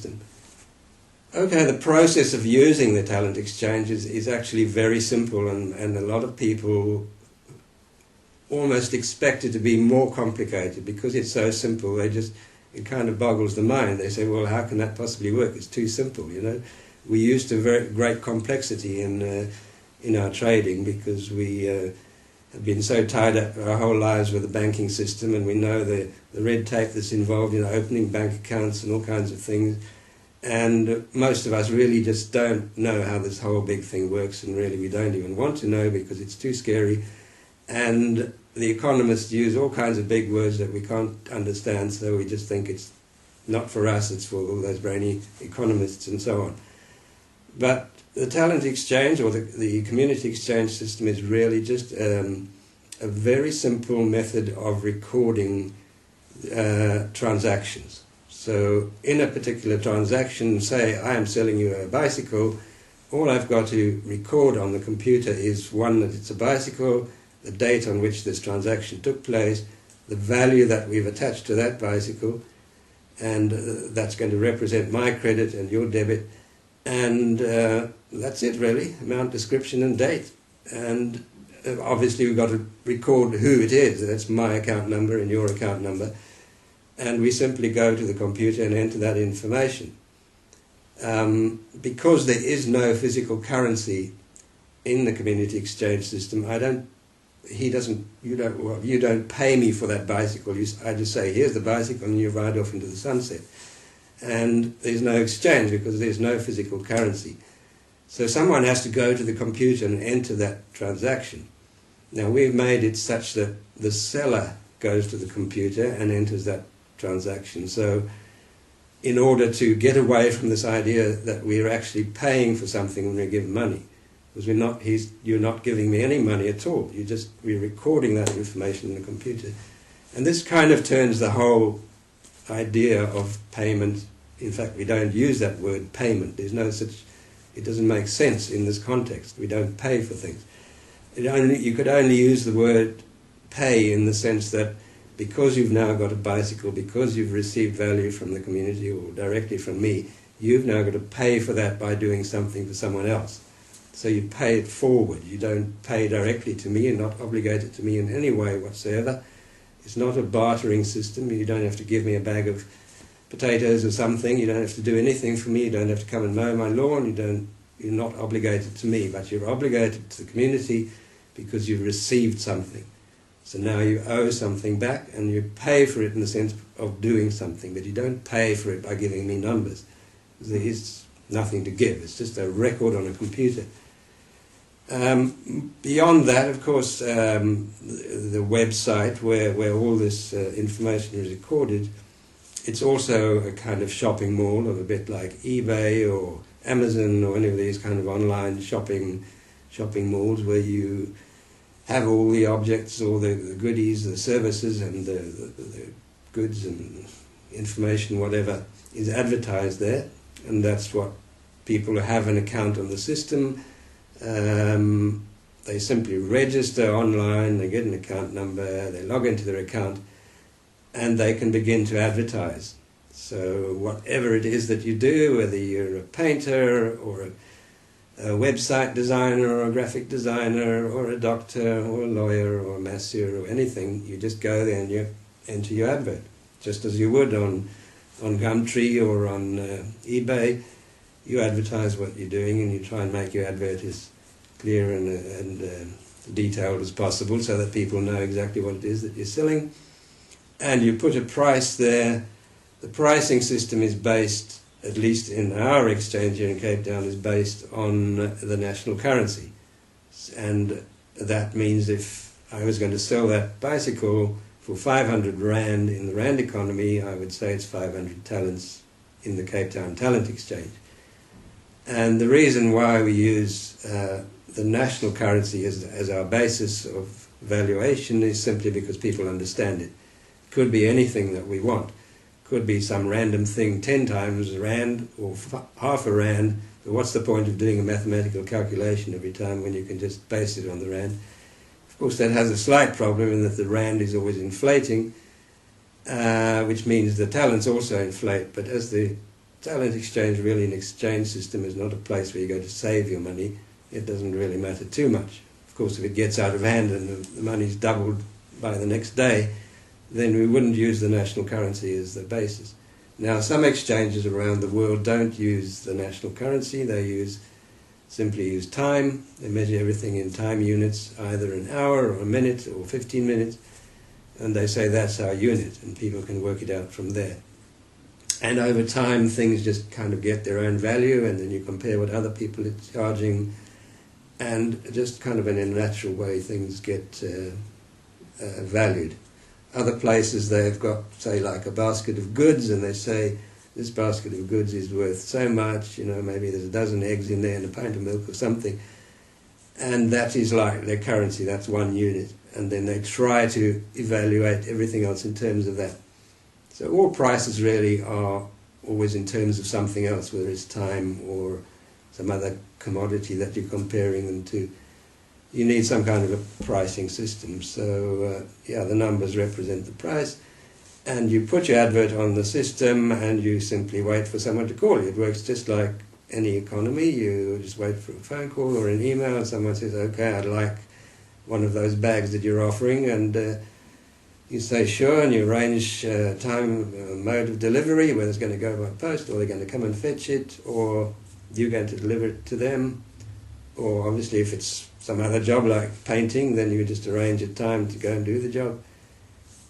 system. Okay, the process of using the talent exchange is actually very simple, and a lot of people almost expect it to be more complicated because it's so simple. It kind of boggles the mind. They say, well, how can that possibly work? It's too simple, you know. We're used to very great complexity in our trading because we have been so tied up our whole lives with the banking system, and we know the red tape that's involved in opening bank accounts and all kinds of things. And most of us really just don't know how this whole big thing works, and really we don't even want to know because it's too scary. And the economists use all kinds of big words that we can't understand, so we just think it's not for us, it's for all those brainy economists and so on. But the talent exchange, or the community exchange system, is really just a very simple method of recording transactions. So in a particular transaction, say I am selling you a bicycle, all I've got to record on the computer is, one, that it's a bicycle, the date on which this transaction took place, the value that we've attached to that bicycle, and that's going to represent my credit and your debit, and that's it really, amount, description and date. And obviously we've got to record who it is, that's my account number and your account number, and we simply go to the computer and enter that information. Because there is no physical currency in the community exchange system, you don't pay me for that bicycle. I just say, here's the bicycle, and you ride off into the sunset. And there's no exchange because there's no physical currency. So someone has to go to the computer and enter that transaction. Now we've made it such that the seller goes to the computer and enters that transaction. So in order to get away from this idea that we're actually paying for something when we give money, because you're not giving me any money at all. We're recording that information in the computer. And this kind of turns the whole idea of payment. In fact, we don't use that word payment. There's no such, it doesn't make sense in this context. We don't pay for things. You could only use the word pay in the sense that because you've now got a bicycle, because you've received value from the community or directly from me, you've now got to pay for that by doing something for someone else. So you pay it forward. You don't pay directly to me. You're not obligated to me in any way whatsoever. It's not a bartering system. You don't have to give me a bag of potatoes or something. You don't have to do anything for me. You don't have to come and mow my lawn. You're not obligated to me, but you're obligated to the community because you've received something. So now you owe something back, and you pay for it in the sense of doing something, but you don't pay for it by giving me numbers. There is nothing to give. It's just a record on a computer. Beyond that, of course, the website where all this information is recorded, it's also a kind of shopping mall, of a bit like eBay or Amazon or any of these kind of online shopping malls where you have all the objects, all the goodies, the services and the goods and information, whatever, is advertised there. And that's what people who have an account on the system, they simply register online, they get an account number, they log into their account, and they can begin to advertise. So whatever it is that you do, whether you're a painter or a website designer or a graphic designer or a doctor or a lawyer or a masseur or anything, you just go there and you enter your advert, just as you would on Gumtree or on eBay. You advertise what you're doing and you try and make your advert as clear and detailed as possible so that people know exactly what it is that you're selling. And you put a price there. The pricing system is based, at least in our exchange here in Cape Town, is based on the national currency. And that means if I was going to sell that bicycle for 500 Rand in the Rand economy, I would say it's 500 talents in the Cape Town Talent Exchange. And the reason why we use the national currency as our basis of valuation is simply because people understand it. It could be anything that we want. It could be some random thing, 10 times a Rand or half a Rand. But what's the point of doing a mathematical calculation every time when you can just base it on the Rand? Of course, that has a slight problem in that the Rand is always inflating, which means the talents also inflate. But as the talent exchange, really an exchange system, is not a place where you go to save your money. It doesn't really matter too much. Of course, if it gets out of hand and the money's doubled by the next day, then we wouldn't use the national currency as the basis. Now, some exchanges around the world don't use the national currency. They simply use time. They measure everything in time units, either an hour or a minute or 15 minutes, and they say that's our unit, and people can work it out from there. And over time, things just kind of get their own value, and then you compare what other people are charging, and just kind of in a natural way, things get valued. Other places, they've got, say, like a basket of goods, and they say, this basket of goods is worth so much, maybe there's a dozen eggs in there and a pint of milk or something, and that is like their currency, that's one unit, and then they try to evaluate everything else in terms of that. So all prices really are always in terms of something else, whether it's time or some other commodity that you're comparing them to. You need some kind of a pricing system. So, the numbers represent the price, and you put your advert on the system and you simply wait for someone to call you. It works just like any economy. You just wait for a phone call or an email, and someone says, okay, I'd like one of those bags that you're offering, and you say sure, and you arrange time, mode of delivery, whether it's going to go by post or they're going to come and fetch it, or you're going to deliver it to them. Or obviously if it's some other job like painting, then you just arrange a time to go and do the job.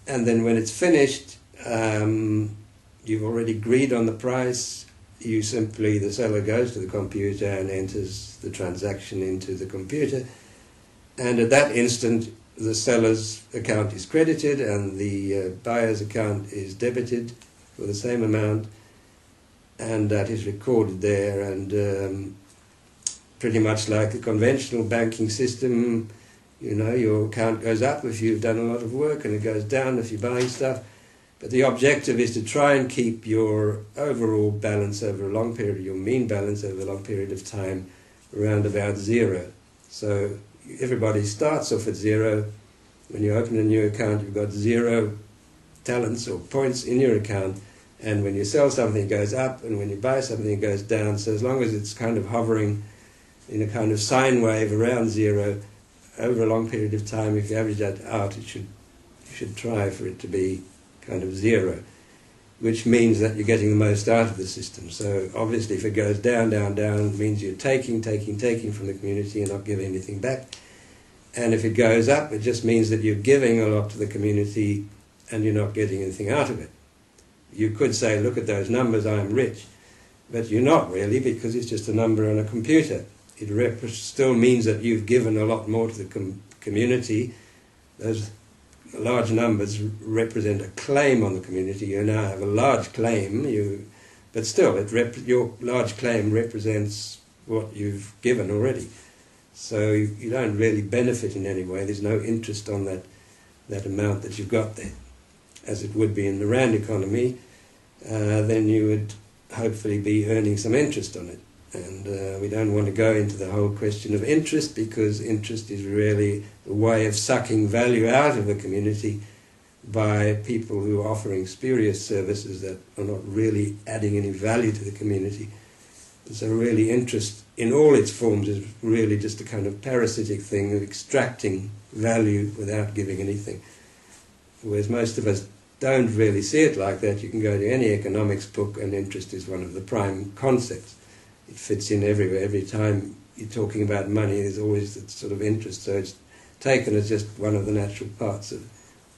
And then when it's finished, you've already agreed on the price. The seller goes to the computer and enters the transaction into the computer. And at that instant, the seller's account is credited and the buyer's account is debited for the same amount, and that is recorded there. And pretty much like the conventional banking system, your account goes up if you've done a lot of work, and it goes down if you're buying stuff. But the objective is to try and keep your overall balance over a long period, your mean balance over a long period of time, around about zero. So everybody starts off at zero. When you open a new account, you've got 0 talents or points in your account, and when you sell something, it goes up, and when you buy something, it goes down. So as long as it's kind of hovering in a kind of sine wave around zero over a long period of time, if you average that out, you should try for it to be kind of zero, which means that you're getting the most out of the system. So obviously if it goes down, down, down, it means you're taking from the community and not giving anything back. And if it goes up, it just means that you're giving a lot to the community and you're not getting anything out of it. You could say, look at those numbers, I'm rich. But you're not really, because it's just a number on a computer. It still means that you've given a lot more to the community. Those large numbers represent a claim on the community. You now have a large claim, but still, your large claim represents what you've given already. So you don't really benefit in any way. There's no interest on that amount that you've got there, as it would be in the rand economy. Then you would hopefully be earning some interest on it. And we don't want to go into the whole question of interest, because interest is really a way of sucking value out of the community by people who are offering spurious services that are not really adding any value to the community. And so really interest in all its forms is really just a kind of parasitic thing of extracting value without giving anything. Whereas most of us don't really see it like that. You can go to any economics book and interest is one of the prime concepts. It fits in everywhere. Every time you're talking about money, there's always that sort of interest. So it's taken as just one of the natural parts of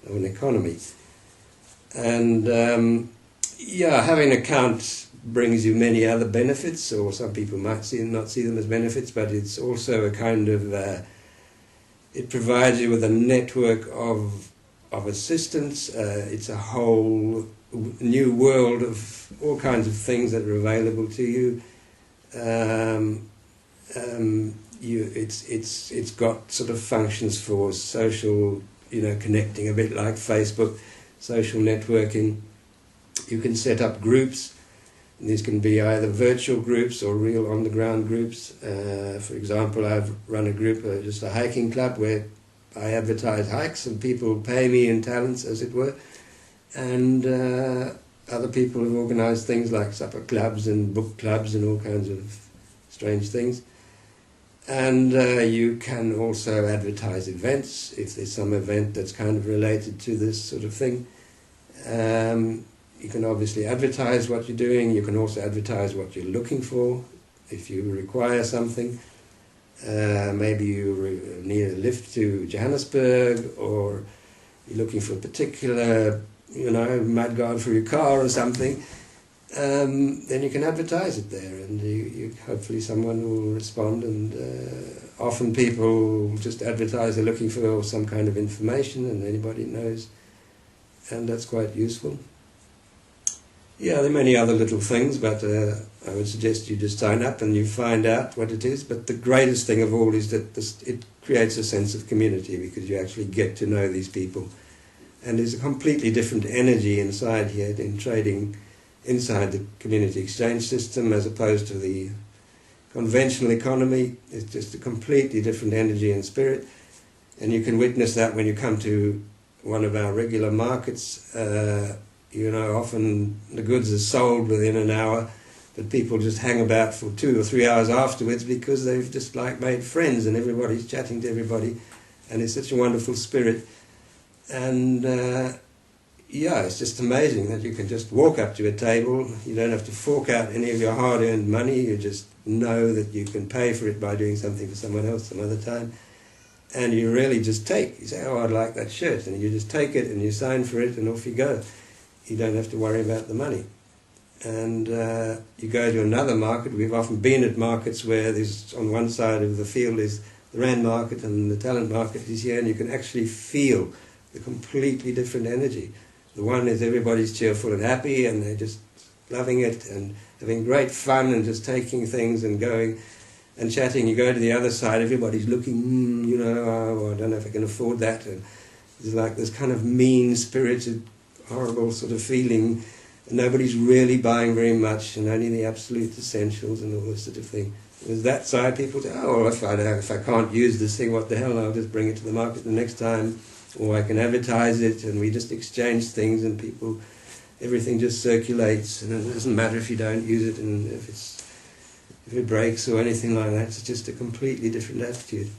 an economy. And having an account brings you many other benefits, or some people might not see them as benefits, but it's also a kind of, it provides you with a network of assistance. It's a whole new world of all kinds of things that are available to you. It's got sort of functions for social, connecting, a bit like Facebook, social networking. You can set up groups. These can be either virtual groups or real on-the-ground groups. For example, I've run a group, just a hiking club, where I advertise hikes and people pay me in talents, as it were. And other people have organised things like supper clubs and book clubs and all kinds of strange things. And you can also advertise events, if there's some event that's kind of related to this sort of thing. You can obviously advertise what you're doing. You can also advertise what you're looking for. If you require something, maybe you need a lift to Johannesburg, or you're looking for a particular, mudguard for your car or something, then you can advertise it there, and you hopefully someone will respond. And often people just advertise they're looking for some kind of information, and anybody knows, and that's quite useful. Yeah, there are many other little things, but I would suggest you just sign up and you find out what it is. But the greatest thing of all is that it creates a sense of community, because you actually get to know these people. And there's a completely different energy inside here in trading inside the community exchange system as opposed to the conventional economy. It's just a completely different energy and spirit. And you can witness that when you come to one of our regular markets. Often the goods are sold within an hour, but people just hang about for 2 or 3 hours afterwards, because they've just made friends, and everybody's chatting to everybody, and it's such a wonderful spirit. And it's just amazing that you can just walk up to a table. You don't have to fork out any of your hard-earned money. You just know that you can pay for it by doing something for someone else some other time. And you really just take. You say, oh, I'd like that shirt. And you just take it and you sign for it and off you go. You don't have to worry about the money. And you go to another market. We've often been at markets where there's, on one side of the field is the Rand market and the talent market is here, and you can actually feel the completely different energy. The one is everybody's cheerful and happy, and they're just loving it and having great fun and just taking things and going and chatting. You go to the other side, everybody's looking, I don't know if I can afford that. And there's this kind of mean-spirited, horrible sort of feeling. And nobody's really buying very much, and only the absolute essentials and all this sort of thing. There's that side. People say, oh, well, if I can't use this thing, what the hell, I'll just bring it to the market the next time. Or I can advertise it, and we just exchange things, and everything just circulates, and it doesn't matter if you don't use it, and if it breaks or anything like that. It's just a completely different attitude.